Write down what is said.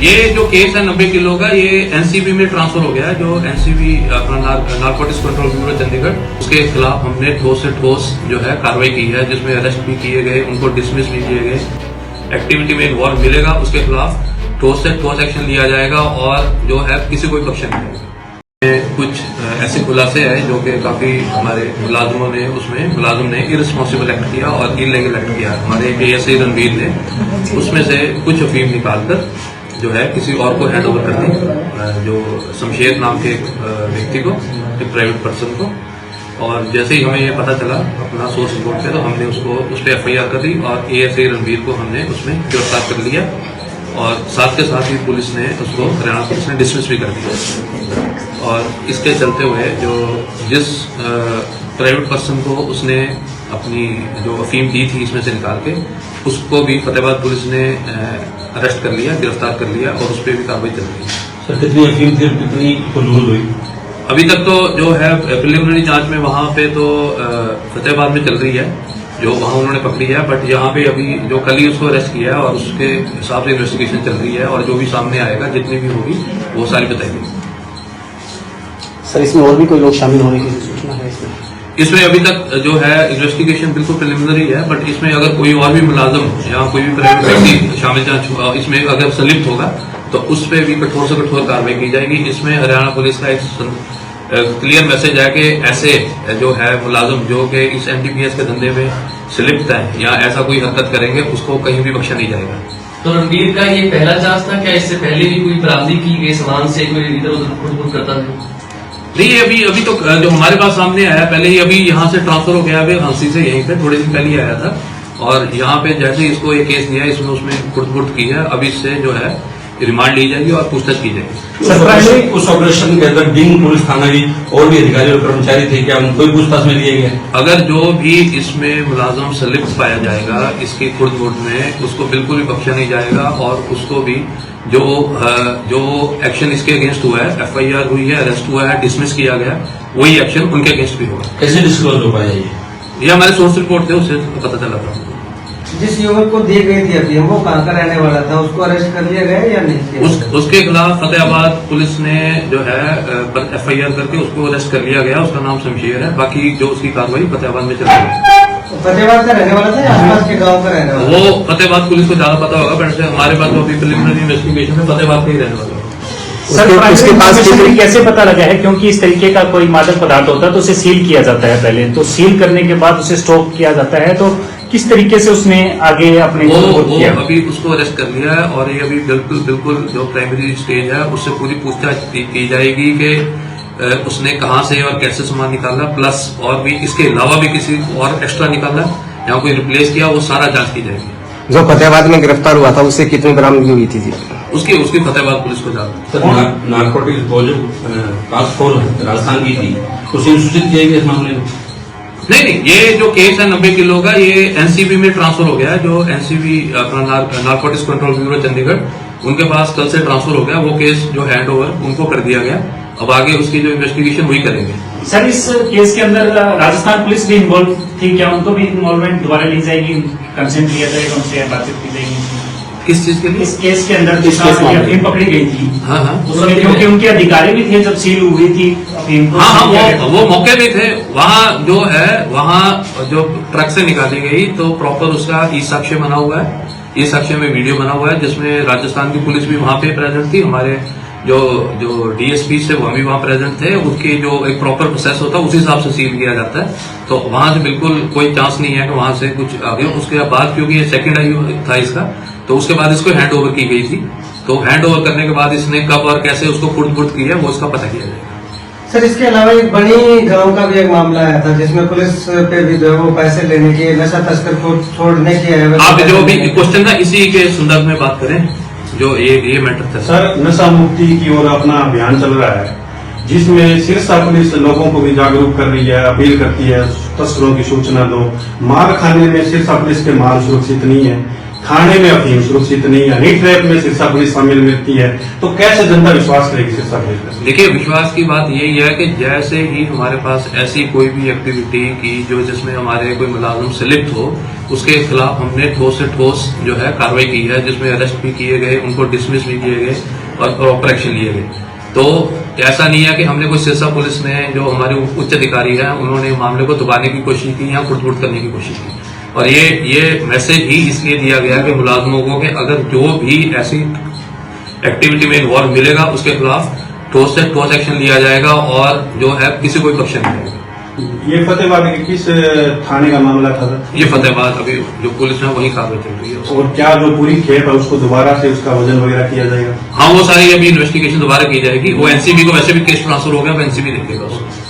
ये जो केस है 90 किलो का, ये एनसीबी में ट्रांसफर हो गया है। जो एनसीबी अपना नारकोटिक्स कंट्रोल ब्यूरो चंडीगढ़, उसके खिलाफ हमने ठोस से ठोस जो है कार्रवाई की है, जिसमें अरेस्ट भी किए गए, उनको डिसमिस भी किए गए। एक्टिविटी में इन्वॉल्व मिलेगा उसके खिलाफ ठोस से ठोस एक्शन लिया जाएगा और जो है किसी को भी बख्शा नहीं जाएगा। कुछ ऐसे खुलासे हैं जो कि काफी हमारे मुलाजिम ने इररिस्पॉन्सिबल एक्ट किया और इलीगल एक्ट किया। हमारे एएसआई रणवीर ने उसमें से कुछ अफीम निकालकर जो है किसी और को हैंड ओवर कर दी, जो शमशेर नाम के व्यक्ति को, एक प्राइवेट पर्सन को। और जैसे ही हमें ये पता चला अपना सोर्स रिपोर्ट पे, तो हमने उस पर एफआईआर कर दी और एएसआई रणवीर को हमने उसमें गिरफ्तार कर लिया और साथ के साथ ही पुलिस ने उसको, हरियाणा पुलिस ने डिसमिस भी कर दिया। और इसके चलते हुए जो जिस प्राइवेट पर्सन को उसने अपनी जो अफीम दी थी इसमें से निकाल के, उसको भी फतेहाबाद पुलिस ने अरेस्ट कर लिया, गिरफ्तार कर लिया और उस पर भी कार्रवाई चल रही है। सर कितनी अफीम थी, कितनी लूज हुई? अभी तक तो जो है प्रिलिमिनरी जांच में वहां पे तो फतेहाबाद में चल रही है, जो वहां उन्होंने पकड़ी है। बट यहाँ पे अभी जो कल ही उसको अरेस्ट किया है और उसके हिसाब से इन्वेस्टिगेशन चल रही है और जो भी सामने आएगा, जितनी भी होगी वो सारी बताएगी। सर इसमें और भी कोई लोग शामिल होने की सूचना है? इसमें अभी तक जो है इन्वेस्टिगेशन बिल्कुल प्रिलिमिनरी है, बट इसमें अगर कोई और भी मुलाजिम या कोई भी प्राइवेट व्यक्ति शामिल इसमें अगर संलिप्त होगा तो उस पर भी कठोर से कठोर कार्रवाई की जाएगी। इसमें हरियाणा पुलिस का एक क्लियर मैसेज है कि ऐसे जो है मुलाजिम जो कि इस एनडीपीएस के धंधे में संलिप्त है या ऐसा कोई हरकत करेंगे, उसको कहीं भी बख्शा नहीं जाएगा। तो रणवीर का ये पहला चांस था क्या? इससे पहले भी कोई बरामदी की गई सामान से कोई इधर उधर खुद करता था? नहीं, अभी तो जो हमारे पास सामने आया, पहले ही अभी यहाँ से ट्रांसफर हो गया, अभी हंसी से यहीं पे थोड़े दिन पहले ही आया था और यहाँ पे जैसे इसको एक केस दिया, इसमें उसमें कुट की है। अभी इससे जो है रिमांड ली जाएगी और पूछताछ की जाएगी। उस ऑपरेशन के अंदर डिंग पुलिस थाना की और भी अधिकारी और कर्मचारी थे क्या, उनको भी पूछताछ में लिए गए? अगर जो भी इसमें मुलाजिम संलिप्त पाया जाएगा इसकी खुर्द में, उसको बिल्कुल भी बख्शा नहीं जाएगा और उसको भी जो एक्शन इसके अगेंस्ट हुआ है, एफआईआर हुई है, अरेस्ट हुआ है, डिसमिस किया गया, वही एक्शन उनके अगेंस्ट भी होगा। कैसे डिस्क्लोज हो पाया ये हमारे सोर्स रिपोर्ट थे, उससे पता चला था। जिस युवक को दी गई थी अभी, वो कहाँ का रहने वाला था, उसको अरेस्ट कर लिया गया या नहीं? उसके खिलाफ फतेहाबाद पुलिस ने जो है एफआईआर करके उसको अरेस्ट कर लिया गया। उसका नाम शमशेर है। बाकी जो उसकी कार्रवाई फतेहाबाद में चल रही है। फतेहाबाद का रहने वाला था या आसपास के गांव का रहने वाला? वो फतेहाबाद पुलिस को ज्यादा पता होगा, बट हमारे पास तो अभी प्रिलिमिनरी इन्वेस्टिगेशन में फतेहाबाद का ही रहने वाला है। सर उसके पास कैसे पता लगा है? क्योंकि इस तरीके का कोई मादक पदार्थ होता है तो उसे सील किया जाता है पहले, तो सील करने के बाद उसे स्टॉक किया जाता है, तो किस तरीके से उसने आगे अपने वो अभी उसको अरेस्ट कर लिया है और ये अभी बिल्कुल जो प्राइमरी स्टेज है उससे पूरी पूछताछ की जाएगी कि उसने कहां से और कैसे सामान निकाला, प्लस और भी इसके अलावा भी किसी और एक्स्ट्रा निकाला या कोई रिप्लेस किया, वो सारा जांच की जाएगी। जो फतेहाबाद में गिरफ्तार हुआ था उससे कितनी बरामदगी हुई थी? उसकी फतेहाबाद पुलिस को जाना। नारकोटिक्स जो टास्क फोर्स राजस्थान की थी, उसे सूचित किया गया इस मामले में? नहीं, ये जो केस है 90 किलो का, ये एनसीबी में ट्रांसफर हो गया है। जो एनसीबी अपना नारकोटिक्स कंट्रोल ब्यूरो चंडीगढ़, उनके पास कल से ट्रांसफर हो गया। वो केस जो हैंड ओवर उनको कर दिया गया। अब आगे उसकी जो इन्वेस्टिगेशन वही करेंगे। सर इस केस के अंदर राजस्थान पुलिस भी इन्वॉल्व थी क्या? उनको भी इन्वॉल्वमेंट दोबारा ली जाएगी, कंसेंट लिया जाएगा, उनसे बातचीत की जाएगी? किस चीज के लिए? इस केस के अंदर अफीम पकड़ी गई थी, हाँ, उसमें क्योंकि उनके अधिकारी भी थे जब सील हुई थी अफीम। वो मौके पे थे। वहाँ जो है, वहाँ जो ट्रक से निकाली गई तो प्रॉपर उसका ई साक्ष्य बना हुआ है। ई साक्ष्य में वीडियो बना हुआ है जिसमें राजस्थान की पुलिस भी वहाँ पे प्रेजेंट थी। हमारे जो डीएसपी से वो भी वहाँ प्रेजेंट थे। उसकी जो एक प्रॉपर प्रोसेस होता है उसी हिसाब से सील किया जाता है। तो वहां से बिल्कुल कोई चांस नहीं है कि वहां से कुछ आ गया। उसके बाद क्योंकि ये सेकंड आई था इसका, तो उसके बाद इसको हैंड ओवर की गई थी। तो हैंड ओवर करने के बाद इसने कब और कैसे उसको फुट किया वो उसका पता किया जाएगा। सर इसके अलावा एक बड़ी गांव का भी एक मामला आया था जिसमें पुलिस पे भी जो है वो पैसे लेने की, नशा तस्कर को छोड़ने की, आप जो भी क्वेश्चन था इसी के संदर्भ में बात करें जो ये मैटर था। सर नशा मुक्ति की ओर अपना अभियान चल रहा है जिसमें सिरसा पुलिस लोगों को भी जागरूक कर रही है, अपील करती है तस्करों की सूचना दो। माल खाने में सिरसा पुलिस के माल सुरक्षित नहीं है, खाने में अफीम सुरक्षित नहीं है, हनी ट्रैप में सिरसा पुलिस शामिल मिलती है। तो कैसे जनता विश्वास करेगी सिरसा पुलिस पर? देखिए, विश्वास की बात यही है कि जैसे ही हमारे पास ऐसी कोई भी एक्टिविटी की जो जिसमें हमारे कोई मुलाजिम संलिप्त हो, उसके खिलाफ हमने ठोस से ठोस जो है कार्रवाई की है, जिसमें अरेस्ट भी किए गए, उनको डिसमिस भी किए गए और प्रॉपर एक्शन लिए गए। तो ऐसा नहीं है कि हमने कोई सिरसा पुलिस में जो हमारे उच्च अधिकारी हैं उन्होंने मामले को दबाने की कोशिश की या फुटफुट करने की कोशिश की। और ये मैसेज ही इसलिए दिया गया कि मुलाजमों को कि अगर जो भी ऐसी एक्टिविटी में इन्वॉल्व मिलेगा उसके खिलाफ ठोस से ठोस एक्शन लिया जाएगा और जो है किसी को बख्शा नहीं जाएगा। ये फतेहाबाद के किस थाने का मामला था सर? ये फतेहाबाद अभी जो पुलिस है वही कार्रवाई चल रही है। और क्या जो पूरी खेप है उसको दोबारा से उसका वजन वगैरह किया जाएगा? हाँ, वो सारी अभी इन्वेस्टिगेशन दोबारा की जाएगी। वो एनसीबी को वैसे भी केस ट्रांसफर हो गया, वो एनसीबी देखेगा उसको।